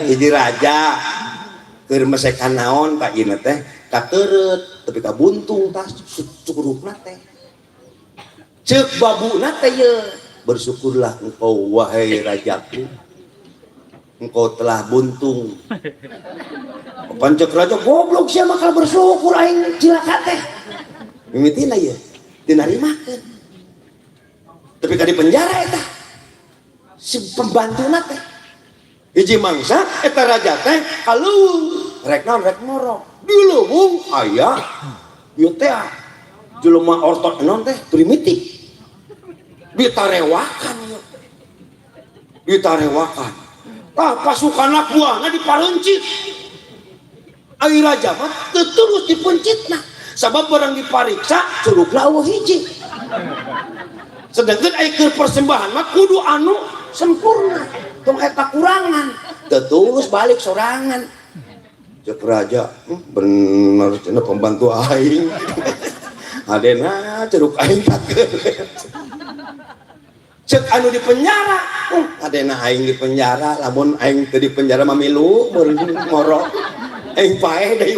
hiji raja keur mesekan naon ka ieu teh kateureut tapi ka buntung tah cukurupna teh ceuk babuna teh ye bersyukurlah engkau wahai rajaku engkau telah buntung pancek raja goblok sia bakal bersyukur aing cilaka teh mimitina ye dinarimakeun tapi ka di penjara eta si pembantuna teh hiji mangsa eta raja teh kaleuweung rek naon rek ngorok di leuweung aya ieu teh jelema ortot naon teh primitif ditarewakan yuk ditarewakan tah pasukan anak buahna diparencit ai raja mah teu terus dipencitna sabab barang dipariksa curugna eueuh hiji sedangkan ai keur persembahan mah kudu anu sempurna tong eta kurangan teu tulus balik sorangan ceuk raja bener cenah pembantu aing adena ceruk aing kakeut cek anu di penjara adena aing di penjara lamun aing teu di penjara mah milu meureun ngorok aing paeh deui